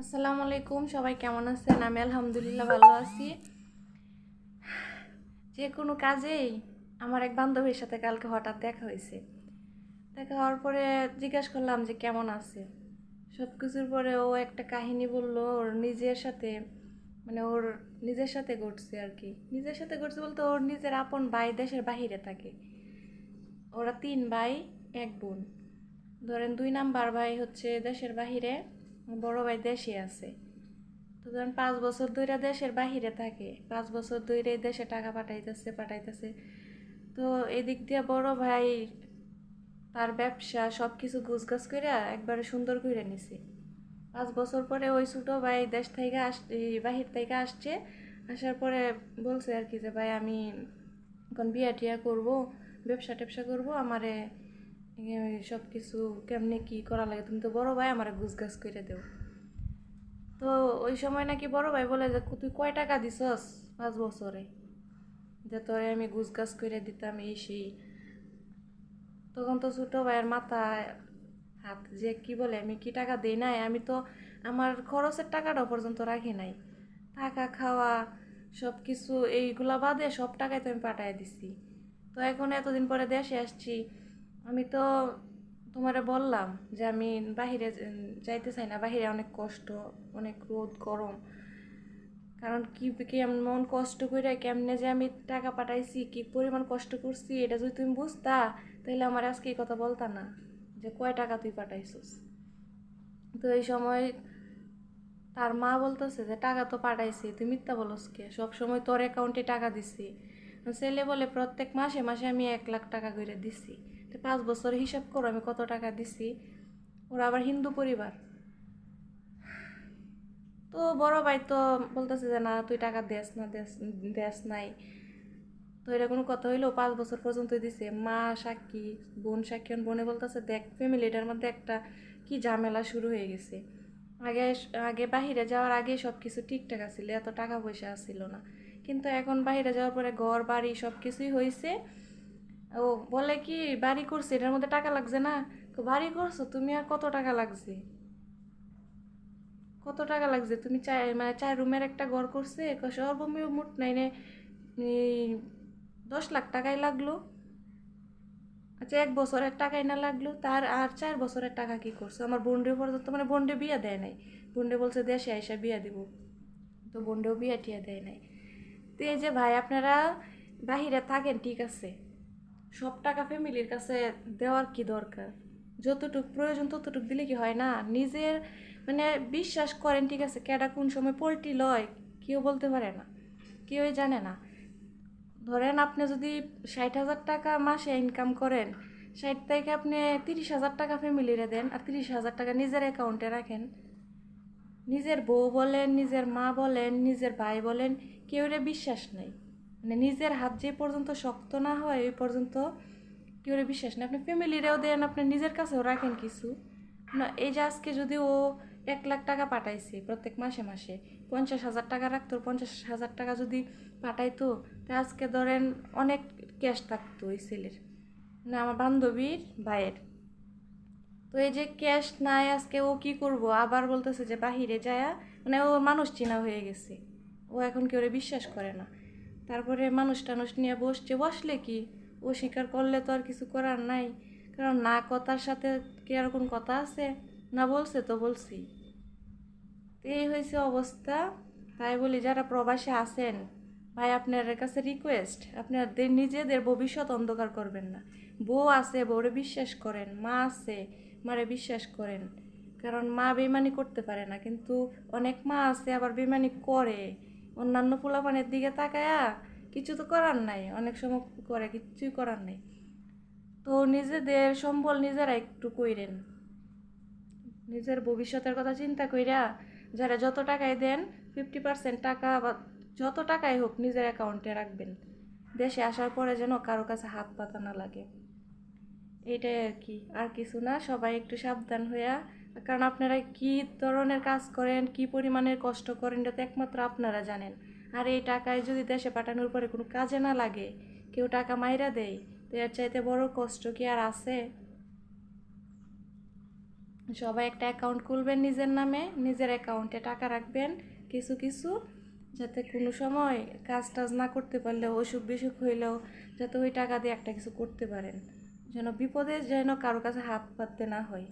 আসসালামু আলাইকুম, সবাই কেমন আছেন? আমি আলহামদুলিল্লাহ ভালো আছি। যে কোনো কাজেই আমার এক বান্ধবীর সাথে কালকে হঠাৎ দেখা হয়েছে। দেখা হওয়ার পরে জিজ্ঞাসা করলাম যে কেমন আছে। সব কিছুর পরে ও একটা কাহিনী বললো ওর নিজের সাথে, মানে ওর নিজের সাথে ঘটছে আর কি। নিজের সাথে ঘটছে বলতে ওর নিজের আপন ভাই দেশের বাহিরে থাকে। ওরা 3 ভাই, এক বোন। ধরেন 2 নাম্বার ভাই হচ্ছে দেশের বাহিরে, বড় ভাই দেশে আছে। তো ধরেন 5 বছর ধরে দেশের বাহিরে থাকে, 5 বছর ধরে দেশে টাকা পাঠাইতেছে। তো এদিক দিয়ে বড় ভাই তার ব্যবসা সব কিছু গুছগাছ করে একবারে সুন্দর করে নিছে। 5 বছর পরে ওই ছোট ভাই দেশ থেকে বাহির থেকে আসছে। আসার পরে বলছে আর কি যে ভাই আমি এখন বিয়া টিয়া করবো, ব্যবসা ট্যাবসা করবো, আমারে সব কিছু কেমনে কি করা লাগে তুমি তো বড় ভাই, আমারে গুছগাছ করে দেও। তো ওই সময় নাকি বড় ভাই বলে যে তুই কয় টাকা দিছস 5 বছরে, যে তোরে আমি গুছগাছ করে দিতাম এই সেই। তখন তো ছোট ভাইয়ের মাথায় হাত, যে কি বলে আমি কি টাকা দেই নাই, আমি তো আমার খরচের টাকাটাও পর্যন্ত রাখি নাই। থাকা খাওয়া সব কিছু এইগুলা বাদে সব টাকাই তো আমি পাঠাই দিছি। তো এখন এতদিন পরে দেশে আসছি, আমি তো তোমারে বললাম যে আমি বাহিরে যাইতে চাই না, বাহিরে অনেক কষ্ট, অনেক রোদ গরম। কারণ কি কেমন কষ্ট করে কেমনে যে আমি টাকা পাঠাইছি, কি পরিমাণ কষ্ট করছি, এটা যদি তুমি বুঝতা তাহলে আমার আজকে এই কথা বলতা না যে কয় টাকা তুই পাঠাইছিস। তো এই সময় তার মা বলতেছে যে টাকা তো পাঠাইছি, তুই মিথ্যা বলস কে, সব সময় তোর অ্যাকাউন্টে টাকা দিছি। ছেলে বলে প্রত্যেক মাসে মাসে আমি 1 লাখ টাকা করে দিছি। তো 5 বছর হিসাব করো আমি কত টাকা দিছি। ওরা আবার হিন্দু পরিবার। তো বড় ভাই তো বলতেছে যে না তুই টাকা দেস না, দেস নাই। তো এটা কোনো কথা হইলো? 5 বছর পর্যন্ত দিছে, মা সাক্ষী, বোন সাক্ষী। বোনে বলতেছে দেখ ফ্যামিলিটার মধ্যে একটা কি ঝামেলা শুরু হয়ে গেছে। আগে আগে বাহিরে যাওয়ার আগে সব কিছু ঠিকঠাক আছিল, এত টাকা পয়সা আসছিল না। কিন্তু এখন বাহিরে যাওয়ার পরে ঘর বাড়ি সব কিছুই হয়েছে। ও বলে কি বাড়ি করছে এটার মধ্যে টাকা লাগছে না। বাড়ি করছো তুমি, আর কত টাকা লাগছে, কত টাকা লাগছে তুমি? মানে 4 রুমের একটা ঘর করছে, সর্বমোট নাই নে 10 লাখ টাকাই লাগলো। আচ্ছা 1 বছরের টাকাই না লাগলো, তার আর 4 বছরের টাকা কি করছো? আমার বোনডে পর্যন্ত, মানে বোনডে বিয়া দেয় নাই। বোনডে বলছে দেশে আইসা বিয়া দিব, তো বোনডেও বিয়া টিয়া দেয় নাই। তো এই যে ভাই আপনারা বাহিরে থাকেন ঠিক আছে, সব টাকা ফ্যামিলির কাছে দেওয়ার কি দরকার? যতটুক প্রয়োজন ততটুক দিলে কি হয় না? নিজের মানে বিশ্বাস করেন ঠিক আছে, কেডা কোন সময় পোল্ট্রি লয় কেউ বলতে পারে না, কেউই জানে না। ধরেন আপনি যদি 60,000 টাকা মাসে ইনকাম করেন, 60 থেকে আপনি 30,000 টাকা ফ্যামিলিরে দেন আর 30,000 টাকা নিজের অ্যাকাউন্টে রাখেন। নিজের বউ বলেন, নিজের মা বলেন, নিজের ভাই বলেন, কেউরে বিশ্বাস নাই। মানে নিজের হাত যে পর্যন্ত শক্ত না হয় ওই পর্যন্ত কেউরে বিশ্বাস নেই। আপনি ফ্যামিলিরেও দেন, আপনি নিজের কাছেও রাখেন কিছু না। এই যে আজকে যদি ও 1 লাখ টাকা পাঠাইছে প্রত্যেক মাসে মাসে, 50,000 টাকা রাখতো, 50,000 টাকা যদি পাঠাইতো, তা আজকে ধরেন অনেক ক্যাশ থাকতো ওই ছেলের, না আমার বান্ধবীর ভাইয়ের। তো এই যে ক্যাশ নাই, আজকে ও কি করব? আবার বলতেছে যে বাহিরে যায়া, মানে ও মানুষ চেনা হয়ে গেছে, ও এখন কেউ বিশ্বাস করে না। তারপরে মানুষ টানুষ নিয়ে বসলে কি, ও স্বীকার করলে তো আর কিছু করার নাই। কারণ না কথার সাথে কি আর কোন কথা আছে? না বলছে তো বলছি। তো এই হয়েছে অবস্থা। তাই বলি যারা প্রবাসে আছেন, ভাই আপনাদের কাছে রিকোয়েস্ট, আপনাদের নিজেদের ভবিষ্যৎ অন্ধকার করবেন না। বউ আছে, বউরে বিশ্বাস করেন। মা আছে, মারে বিশ্বাস করেন। কারণ মা বেইমানি করতে পারে না, কিন্তু অনেক মা আছে আবার বেইমানি করে। অন্যান্য পোলাপানের দিকে তাকায়া কিছু তো করার নাই, অনেক সময় করে কিছুই করার নাই। তো নিজেদের সম্বল নিজেরা একটু কইরেন, নিজের ভবিষ্যতের কথা চিন্তা কইরা যারা যত টাকাই দেন 50% টাকা বা যত টাকাই হোক নিজের অ্যাকাউন্টে রাখবেন। দেশে আসার পরে যেন কারো কাছে হাত পাতা না লাগে, এইটাই আর কি, আর কিছু না। সবাই একটু সাবধান হইয়া, কারণ আপনারা কি ধরনের কাজ করেন, কি পরিমাণের কষ্ট করেন, এটা তো একমাত্র আপনারা জানেন। আর এই টাকায় যদি দেশে পাঠানোর পরে কোনো কাজে না লাগে, কেউ টাকা মাইরা দেয়, তো এর চাইতে বড় কষ্ট কি আর আছে? সবাই একটা অ্যাকাউন্ট খুলবেন নিজের নামে, নিজের অ্যাকাউন্টে টাকা রাখবেন কিছু কিছু, যাতে কোনো সময় কাজ টাজ না করতে পারলেও অসুখ বিসুখ হইলেও যাতে ওই টাকা দিয়ে একটা কিছু করতে পারেন, যেন বিপদে যেন কারো কাছে হাত পাততে না হয়।